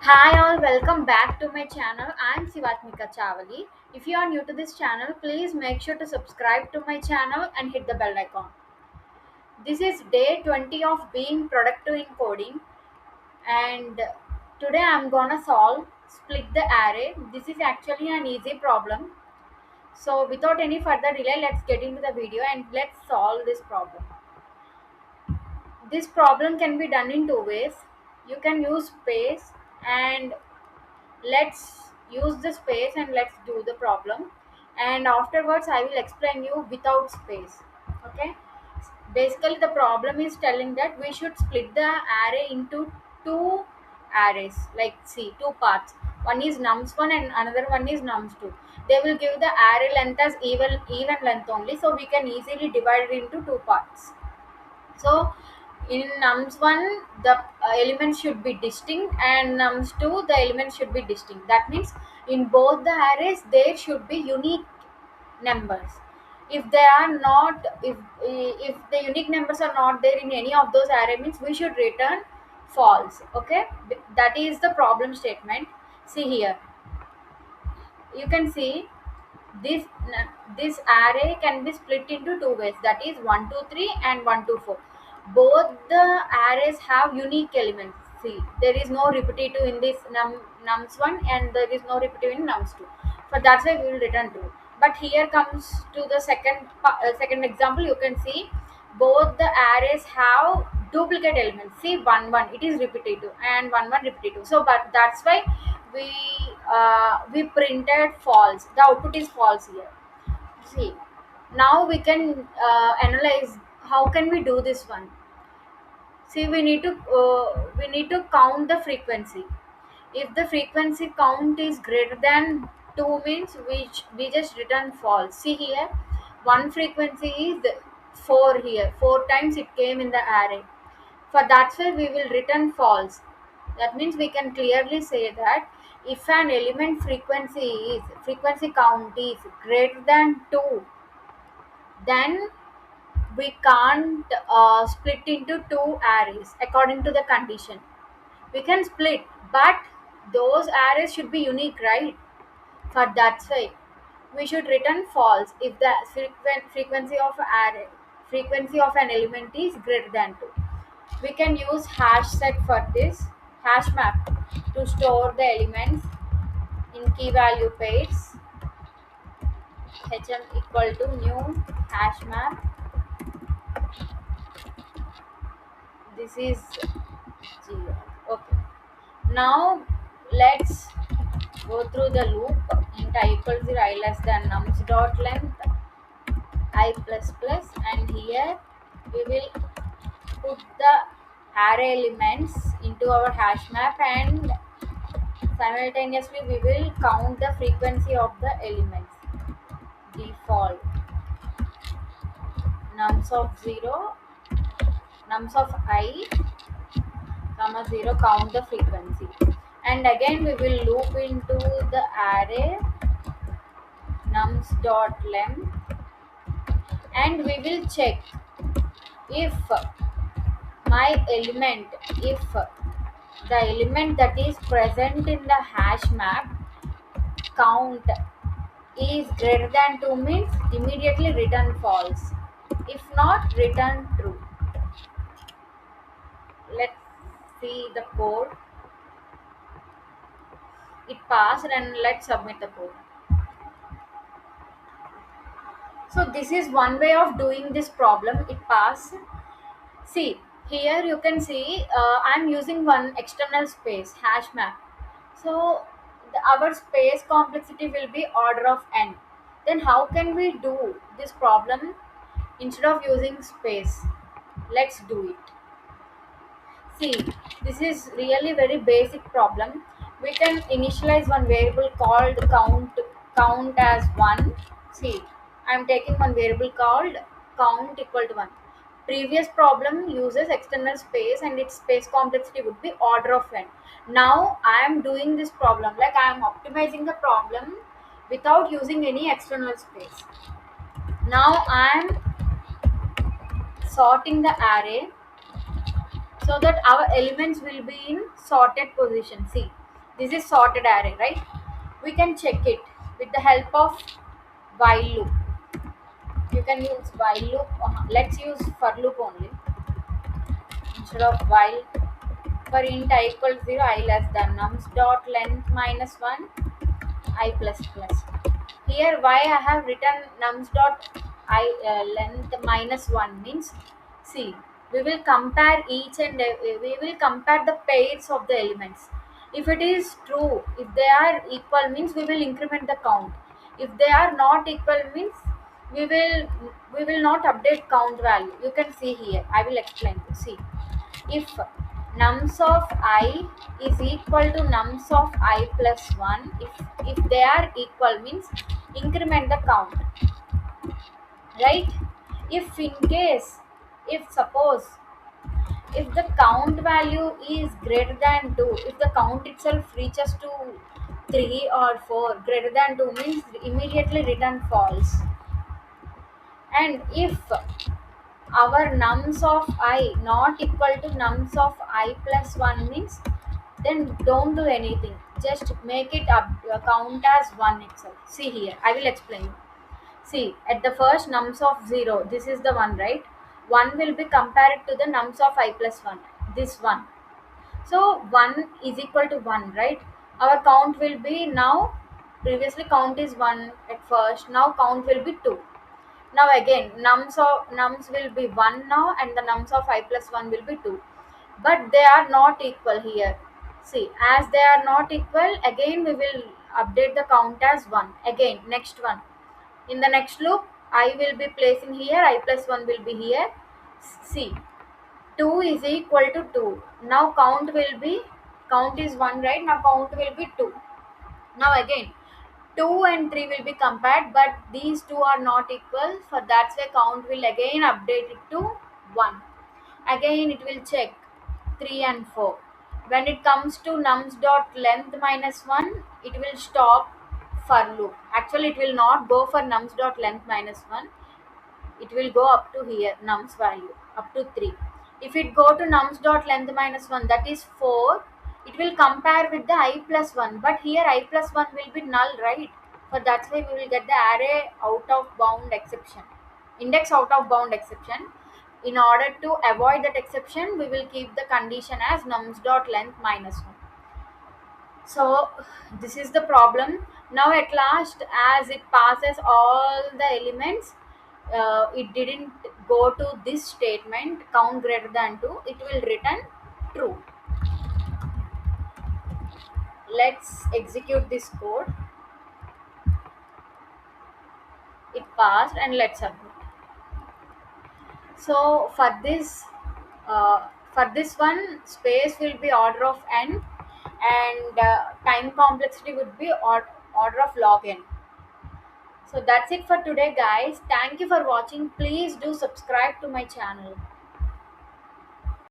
Hi all, welcome back to my channel. I'm Sivathmika Chavali. If you are new to this channel, please make sure to subscribe to my channel and hit the bell icon. This is day 20 of being productive in coding, and today I'm gonna solve split the array. This is actually an easy problem. So without any further delay, let's get into the video and let's solve this problem. This problem can be done in two ways. You can use space, and let's use the space and let's do the problem, and afterwards I will explain you without space. Okay, basically the problem is telling that we should split the array into two arrays, like see, two parts. One is nums1 and another one is nums2. They will give the array length as even length only, so we can easily divide it into two parts. So in nums1 the elements should be distinct, and nums2 the elements should be distinct. That means in both the arrays there should be unique numbers. If they are not, if the unique numbers are not there in any of those array, means we should return false. Okay, that is the problem statement. See here, you can see this this array can be split into two ways, that is 123 and 124. Both the arrays have unique elements. See, there is no repetitive in this nums1 and there is no repetitive in nums2. For that's why we will return true. But here comes to the second example. You can see both the arrays have duplicate elements. See, 1 1 it is repetitive and 1 1 repetitive, so but that's why we we printed false. The output is false here. See, now we can analyze how can we do this one. See, we need to count the frequency. If the frequency count is greater than 2, means which we just return false. See here, one frequency is 4. Here 4 times it came in the array. For that's why we will return false. That means we can clearly say that if an element frequency count is greater than 2, then we can't split into two arrays according to the condition. We can split, but those arrays should be unique, right? For that's why we should return false if the frequency of an element is greater than 2. We can use hash set for this, hash map, to store the elements in key value pairs. hm equal to new hash map. This is 0. Okay, now let's go through the loop. Int I equals 0, I less than nums dot length I plus plus, and here we will put the array elements into our hash map, and simultaneously we will count the frequency of the elements. Default nums of 0, nums of I comma 0, count the frequency, and again we will loop into the array nums dot length, and we will check if my element, if the element that is present in the hash map count is greater than 2, means immediately return false. If not, return true. Let's see the code. It passed, and let's submit the code. So this is one way of doing this problem. It passed. See, here you can see I'm using one external space, hash map. So our space complexity will be order of n. Then how can we do this problem instead of using space? Let's do it. See, this is really very basic problem. We can initialize one variable called count as 1. See, I'm taking one variable called count equal to 1. Previous problem uses external space and its space complexity would be order of n. Now I am doing this problem like I am optimizing the problem without using any external space. Now I am sorting the array so that our elements will be in sorted position. See, This is sorted array, right? We can check it with the help of while loop. You can use while loop. Let's use for loop only instead of while. For int I equals 0, I less than nums dot length minus 1, I plus plus. Here why I have written nums dot I length minus 1 means, see, we will compare we will compare the pairs of the elements. If it is true, if they are equal means we will increment the count. If they are not equal means we will we will not update count value. You can see here, I will explain you. See, if nums of I is equal to nums of I plus 1, if they are equal means increment the count, right? If in case, if suppose, if the count value is greater than 2, if the count itself reaches to 3 or 4, greater than 2 means immediately return false. And if our nums of I not equal to nums of I plus 1 means, then don't do anything, just make it up, count as 1 itself. See here, I will explain you. See, at the first nums of 0, this is the one, right? 1 will be compared to the nums of I plus 1, this one. So 1 is equal to 1, right? Our count will be now, previously count is 1 at first, now count will be 2. Now again, nums will be 1 now, and the nums of I plus 1 will be 2. But they are not equal here. See, as they are not equal, again we will update the count as 1. Again, next one. In the next loop, I will be placing here, I plus 1 will be here. See, 2 is equal to 2. Now count will be, count is 1, right? Now count will be 2. Now again, 2 and 3 will be compared, but these two are not equal. For that's why count will again update it to 1. Again it will check 3 and 4. When it comes to nums dot length minus 1, it will stop for loop. Actually it will not go for nums dot length minus 1. It will go up to here, nums value up to 3. If it go to nums dot length minus 1, that is 4, it will compare with the I plus 1, but here I plus 1 will be null, right? For that's why we will get the array out of bound exception, index out of bound exception. In order to avoid that exception, we will keep the condition as nums dot length minus 1. So this is the problem. Now at last, as it passes all the elements, it didn't go to this statement count greater than 2, it will return true. Let's execute this code. It passed, and let's submit. So for this one, space will be order of n, and time complexity would be order of log n. So that's it for today, guys. Thank you for watching. Please do subscribe to my channel.